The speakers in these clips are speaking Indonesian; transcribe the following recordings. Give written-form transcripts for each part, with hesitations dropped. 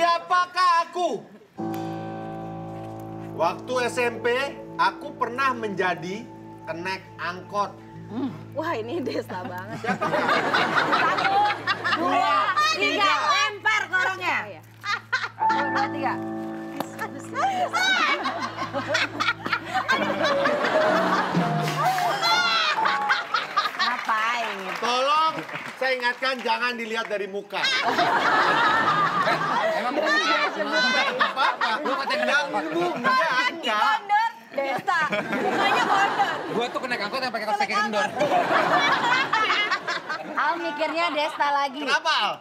Siapakah aku? Waktu SMP, aku pernah menjadi kenek angkot. Wah, ini Desta banget. Siapakah? 1, 2, 3, lempar ke orangnya. 1, 2, 3. Ngapain? Tolong saya ingatkan jangan dilihat dari muka. Emang Apa-apa. lu katanya Yang muka enggak. Desta, mukanya kondor. gua tuh kena angkot yang pakai kaos kaki kendor. Al mikirnya Desta lagi. Kenapa, Al?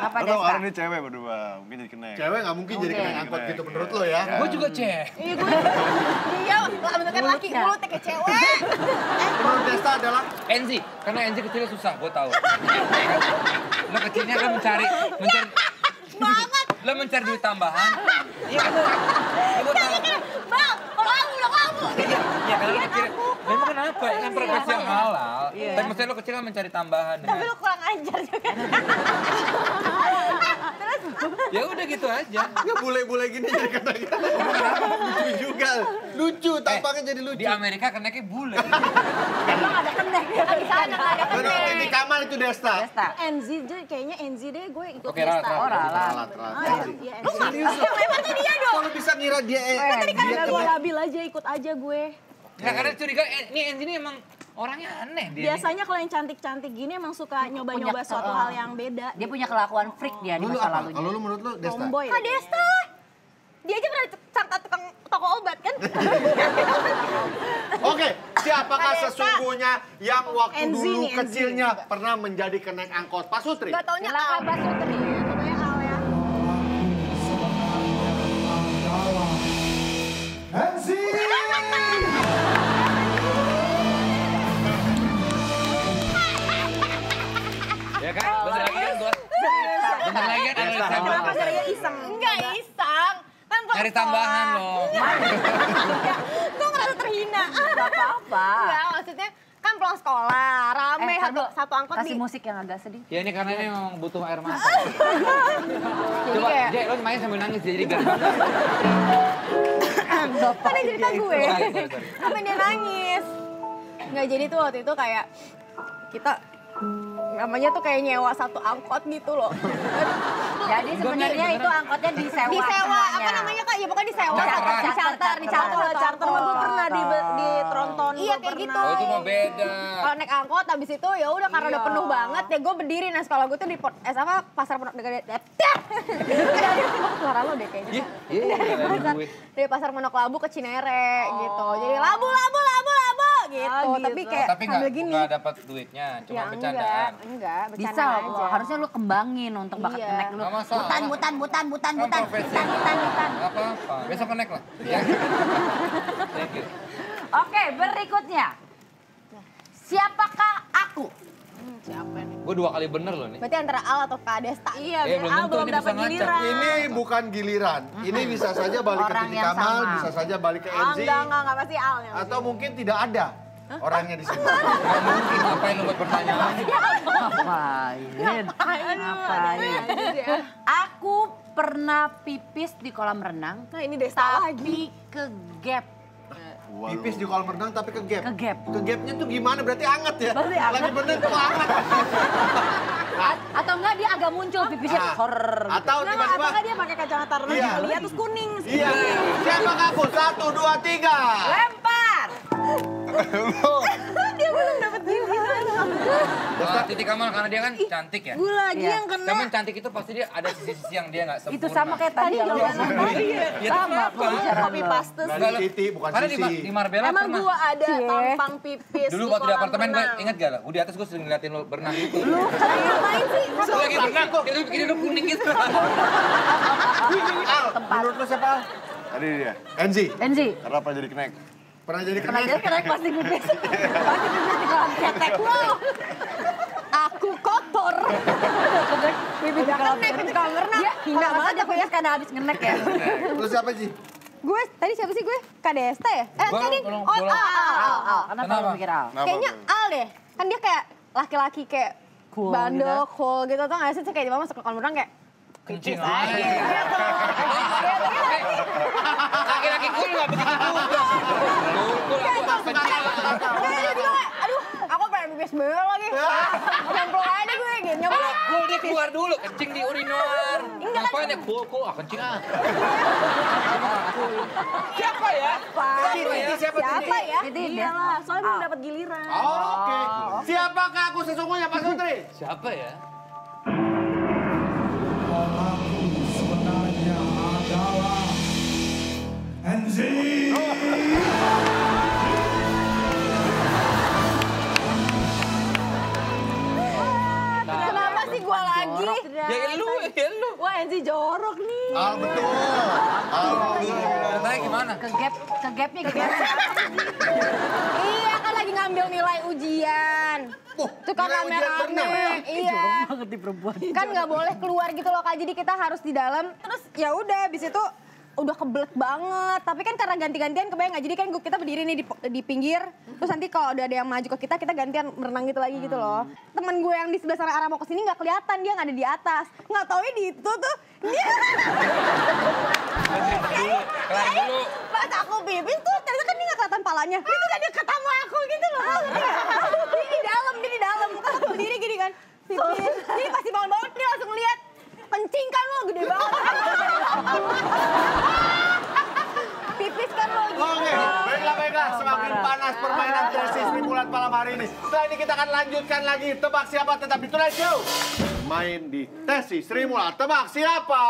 Apa Lo tau Desta? orang ini cewek berdua, mungkin jadi kenek. Cewek nggak mungkin jadi Oke. kenek angkot gitu menurut lo ya? Gua juga cek. Iya, dia bentuknya laki, mulutnya kayak cewek. Menurut Desta adalah Enzi, karena Enzi kecilnya susah, gua tahu. Lo kecilnya lo mencari Banget. lo mencari duit tambahan. Iya kan? Gua tahu. Bang, kalau kamu udah kamu. Iya karena lo kecil. Memang kenapa? Kan profesi yang halal. Tapi maksudnya lo kecil kan mencari tambahan. Tapi lu kurang ajar juga. Terus Ya udah gitu aja. ya bule-bule gini jadi kenek. Lucu juga. Lucu, tampangnya jadi lucu. Di Amerika keneknya bule. Emang ada kenek ya di sana nggak ada Menurut kenek. Titi Kamal itu Desta. Desta. NZ deh, kayaknya NZ deh gue ikut Oke, Desta. Rat. Oh, ralat. Iya, Lu NZ. serius lo? Lempar dia dong. Kalau bisa ngira dia Tadi kan dia udah gue kenek. labil aja, ikut aja gue. Nggak karena curiga, ini Enzi ini emang orangnya aneh dia. Biasanya kalau yang cantik-cantik gini emang suka nyoba-nyoba suatu hal yang beda. Dia punya kelakuan freak dia di Lu masa apa? lalunya. Kalau lu menurut lu Desta? Tomboy. Kak Desta lah. Dia aja pernah sangka tukang toko obat kan? Oke, siapakah sesungguhnya yang waktu NZ dulu nih, NZ. kecilnya pernah menjadi kenek angkot? Pak Sutri. Gak taunya Silakan Pak Sutri. Pokoknya Al ya. Ya kan? Bentar lagi kan gua. Bentar lagi kan ada Kenapa tambahan. caranya iseng? Enggak iseng. Kan pulang Cari tambahan loh. Gue ngerasa terhina. Gak apa-apa. Enggak, maksudnya kan pulang sekolah, rame satu angkot kasih di... musik yang agak sedih. Ya ini karena ini memang butuh air mata. Jadi Coba, kayak Jek, lo main sambil nangis jadi gampang. Kan yang cerita gue. Sorry. Sampai dia nangis. nggak jadi tuh waktu itu kayak kita namanya tuh kayak nyewa satu angkot gitu loh. Jadi sebenarnya itu angkotnya disewa. Disewa, semuanya. apa namanya Kak? Ya pokoknya disewa. Charteran. Di charter. Charter mah gue pernah di Tronton. Iya, gua kayak pernah. gitu. Oh itu mah beda. Kalau naik angkot habis itu ya udah karena udah Iya. penuh banget ya gue berdiri. Nah sekolah gue tuh di pasar Pondok dekat suara lo deh kayaknya. Iya, gue. Dari pasar Pondok Labu ke Cinere gitu. Jadi labu gitu. Oh, gitu. Tapi kayak Tapi sambil gini. nggak dapat duitnya, cuma Ya bercandaan. enggak, Bisa bercandaan loh, aja. harusnya lu kembangin untuk bakat Iya. kenek dulu. Nggak masalah. Butan. Kan profesi. Nggak apa-apa. Besok connect lah. Ya. Thank you. Oke, berikutnya. Siapakah aku? Siapa nih? Gue 2 kali bener loh nih. Berarti antara Al atau Kak Desta. Iya, Eh, biar belum Al tentu belum ini dapat bisa ngacak. giliran. Ini bukan giliran. Ini bisa saja balik ke Orang Titi yang Kamal, sama. bisa saja balik ke Enzi. Enggak pasti Al yang. Atau mungkin tidak ada orangnya di sini. Nggak mungkin ngapain lu buat pertanyaan. Ngapain? Aku pernah pipis di kolam renang, Nah ini Desta lagi. tapi ke gap. Pipis di kolam renang tapi ke gap. Ke gap. Ke gapnya tuh gimana? Berarti anget ya? Berarti anget. Lagi bener tuh anget. Atau enggak dia agak muncul pipisnya Ah. hor. Atau Enggak, tiba-tiba. apakah dia pakai kacamata renang Iya. lihat terus kuning. Iya. Siapakah aku? 1, 2, 3. Lempar. Dia belum dapat giliran. Wah, Titi Kamal karena dia kan cantik ya. Gue lagi Iya. yang kena. Cuman cantik itu pasti dia ada sisi-sisi yang dia nggak sempurna. Itu sama kayak tadi yang lu jawaban tadi. Ya, sama kenapa? pembicaraan Copy lu. paste Dari Enggak, Titi, bukan Karena Sisi. di Marbella Emang pernah. gua ada tampang pipis Dulu di waktu di kolam apartemen gue renang. inget gak lah? Gue di atas gue sering ngeliatin lo berenang gitu. Ngapain sih? Lu lagi berenang, itu bikin lu kuning gitu. Al, menurut lu siapa? Al? Tadi dia. Enzi. Enzi. Karena apa jadi kenek? Pernah jadi Pernah kenek? jadi kenek pasti pipis. Pasti pipis di kolam ketek. Wow. Aku kotor. Pipis di kolam ketek. di kolam renang. Dia Hina kalau banget dia aku ya. pipis karena habis ngenek ya. Lu siapa sih? Gue tadi siapa sih gue? Kak Desta ya? Gua tadi belum- oh belum. Al. Kenapa Kenapa? lu mikir Al? Kenapa Kayaknya tuh? Al deh. Kan dia kayak laki-laki kayak Cool bandel, gitu. cool gitu. Tau gak sih? Kayak dia masuk ke kolam renang kayak kencing pipis aja. aja. Laki-laki cool nggak begitu juga. Cool aku kencing. Aduh, aku pengen pipis bener lagi. Nyemplung aja gue gitu, nyemplung. Cool dia keluar dulu, kencing di urinoir. Ngapain ya cool, kencing ah. Siapa ya? Siapa ya? Iyalah, soalnya belum dapat giliran. Oke. Siapakah aku sesungguhnya, Pak Sutri? Siapa ya? Sebenarnya adalah Enzi. Kenapa sih gua lagi? Ya lu. Wah, Enzi jorok nih. Betul. Katanya gimana? Ke gapnya. Iya kan lagi ngambil nilai ujian. Itu kan nilai ujian rame-rame. Iya. Banget di perempuan. Kan nggak boleh keluar gitu loh Kak. Jadi kita harus di dalam. Terus ya udah habis itu udah kebelet banget. Tapi kan karena ganti-gantian kebayang nggak. Jadi kan kita berdiri nih di pinggir. Terus nanti kalau udah ada yang maju ke kita gantian berenang gitu lagi gitu loh. Temen gue yang di sebelah sana arah mau kesini nggak kelihatan. Dia nggak ada di atas. Nggak taunya di itu tuh. Dia... Kelar dulu. Pas aku pipis tuh ternyata kan dia nggak kelihatan palanya. Itu kan dia ketemu aku gitu loh. Dia di dalam. Kan aku berdiri gini kan. Pipis. Jadi pasti bangun-bangun dia langsung lihat. Kencing kan lo gede banget. Pipis kan lo gitu. Oke, baiklah. Semakin panas permainan tesis Trimulat malam hari ini. Setelah ini kita akan lanjutkan lagi. Tebak siapa tetap di Tonight Show. Main di tesis Trimulat. Tebak siapa?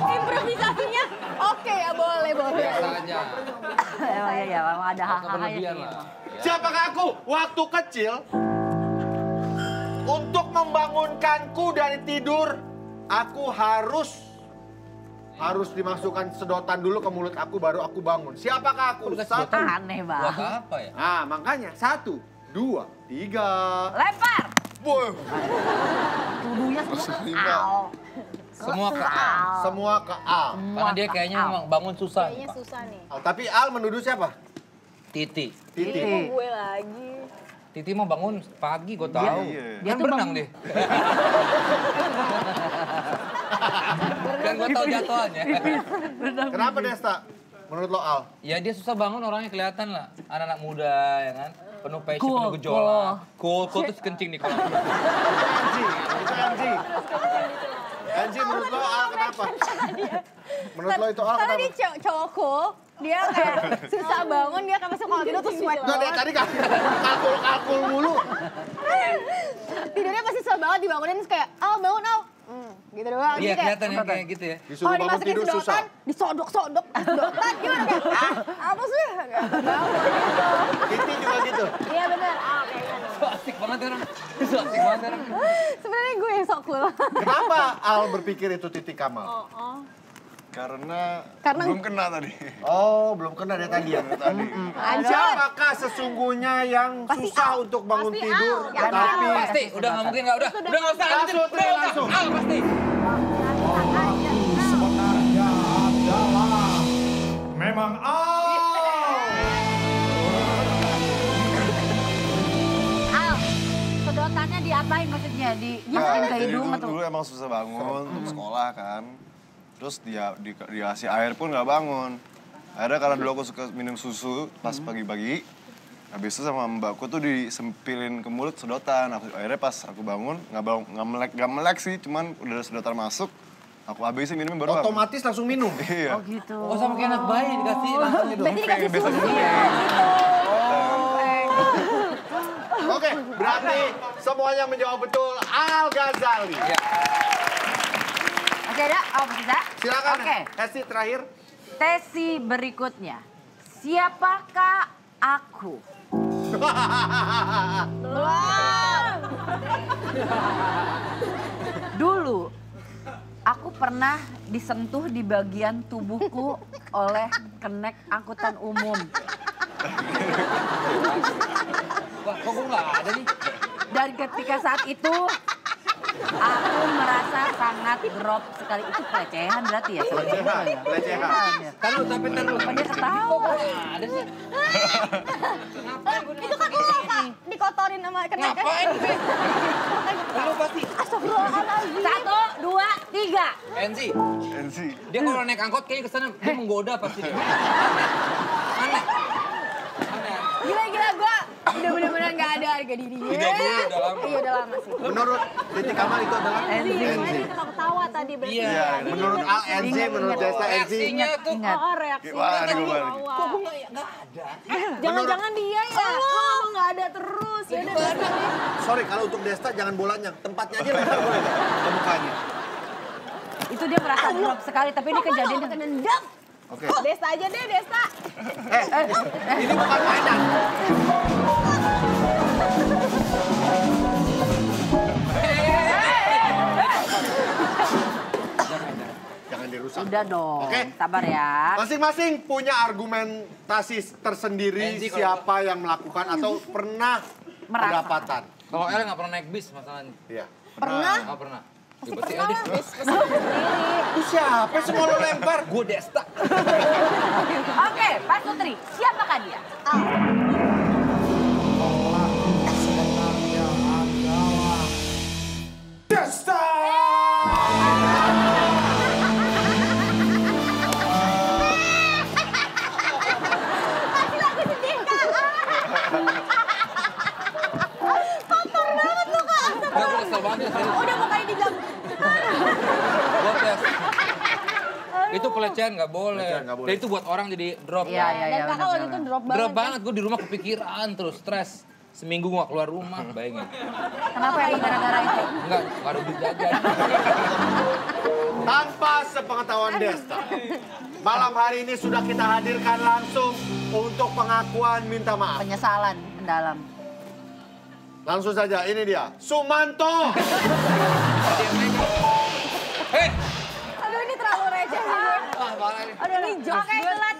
Improvisasinya oke ya boleh. Biasa aja. Ya, memang ada hal-hal Berlebihan sih. lah. Siapakah aku? Waktu kecil, untuk membangunkanku dari tidur, aku harus dimasukkan sedotan dulu ke mulut aku, baru aku bangun. Siapakah aku? Satu. Aneh Buat banget. apa ya? Nah, makanya 1, 2, 3. Lempar. Boy. Tubuhnya semua ke Al. Semua ke A. Semua ke Al. Karena dia kayaknya memang bangun susah. Kayaknya susah nih. Tapi Al menuduh siapa? Titi. Titi. Gue lagi. Titi mau bangun pagi, gue tahu. Iya. Dia Kan tuh berenang bangun- deh. Kan gue tahu jadwalnya. Kenapa Desta? Menurut lo Al? Ya dia susah bangun, orangnya kelihatan lah. Anak-anak muda ya kan. Penuh passion, Cool, penuh gejolak. Cool terus kencing nih kalau. Anji, menurut lo Al kenapa? Menurut lo itu Al Karena kenapa? dia cowok cool, dia kayak susah bangun, dia kayak masuk kalau tidur tuh sweat Nggak, dari banget. tadi kan kalkul mulu. Tidurnya pasti susah banget dibangunin terus kayak, Al bangun Al. Gitu doang. Iya Jadi kayak, kelihatan ya kayak gitu ya. Disuruh kalau bangun dimasukin tidur susah. sedotan, disodok-sodok, sedotan gimana kayak, apa sih? Kayak, bangun. Titi juga gitu. Iya bener, kayak gitu. So asik banget orang. So asik banget orang. Sebenarnya gue yang sok cool. Kenapa Al berpikir itu Titi Kamal? Karena Karena- belum kena tadi. Oh, belum kena dari tadi ya? Anjir. Siapakah sesungguhnya yang susah untuk bangun tidur, Al. tapi Pasti, udah nggak mungkin nggak udah nggak usah lanjutin. Langsung, Tri, langsung. Al pasti. Sebenarnya adalah memang Al, sedotannya diapain maksudnya? Dimasukin ke Jadi hidung atau? dulu emang susah bangun untuk sekolah kan. Terus dikasih air pun nggak bangun. Akhirnya karena dulu aku suka minum susu pas pagi-pagi. Habis itu sama mbakku tuh disempilin ke mulut sedotan. Akhirnya pas aku bangun, nggak melek sih, cuman udah ada sedotan masuk. Aku habisin minumnya baru bangun. otomatis langsung minum. Iya. Oh gitu. Oh sama kayak anak bayi dikasih langsung gitu. Berarti dikasih Biasa susu gitu. ya gitu. Oke, berarti semuanya menjawab betul Al Ghazali. Ya. Masih ada? Oh masih ada? Silakan, Oke. Hesti terakhir. Tesi berikutnya. Siapakah aku? Dulu, aku pernah disentuh di bagian tubuhku oleh kenek angkutan umum. Wah kok gue nggak ada nih. Dan ketika saat itu, Aku merasa sangat drop sekali. Itu pelecehan berarti ya? Pelecehan, pelecehan. Tahu tapi tahu. Apa dia ketawa? Ada sih. Itu kan lo Kak, dikotorin sama kenek. Ngapain sih? Lu pasti. Astagfirullahaladzim. 1, 2, 3. Enzi. Enzi. Dia kalau naik angkot kayaknya kesana dia menggoda pasti. Aneh. Aneh. Gila-gila gue udah bener-bener gak ada harga dirinya. Udah dulu, udah lama. Iya udah lama sih. Menurut Titik Kamal itu adalah Enzi. Enzi. Ketawa tadi berarti. Iya. Menurut Al Enzi, menurut Desta Enzi. Reaksinya tuh. Ingat. Oh, reaksi. Wah, gue balik. Kok gue nggak ada? Jangan-jangan dia ya. Lo ngomong gak ada terus. Ya udah. Sorry, kalau untuk Desta jangan bolanya, tempatnya aja lempar boleh nggak? Ke mukanya. Itu dia merasa drop sekali, tapi ini kejadian Nendang. Oke. Desta aja deh, Desta. Ini bukan mainan. Jangan dirusak. Udah dong, Oke. sabar ya. Masing-masing punya argumentasi tersendiri Enzi, siapa yang melakukan atau pernah Merasa. kedapatan. Kalau El nggak pernah naik bis masalahnya. Iya. Pernah? Nggak pernah. Ya, Pasti berarti pernah El lah, deh. Des. Sendiri. Siapa semua lo lempar? Gue Desta. Oke, Pak Sutri, siapakah dia? Pelaku sebenarnya adalah Desta. Kasih lagu sedih, Kak. Kotor banget lu, Kak. Gue kesel banget serius. Udah mukanya dibilang. Gue tes. Itu pelecehan nggak boleh. Pelecehan nggak boleh. Dan itu buat orang jadi drop. Iya, iya, Dan iya. Kakak waktu itu drop banget. Drop banget, gue di rumah kepikiran terus stres. Seminggu gak keluar rumah, bayangin. Kenapa ya gara-gara itu? Enggak ada duit jajan. Tanpa sepengetahuan Desta. Malam hari ini sudah kita hadirkan langsung untuk pengakuan minta maaf. Penyesalan mendalam. Langsung saja, ini dia. Sumanto! Hei! Aduh, ini terlalu receh sih. Wah, parah nih. Aduh, ini jokes. Oke, itulah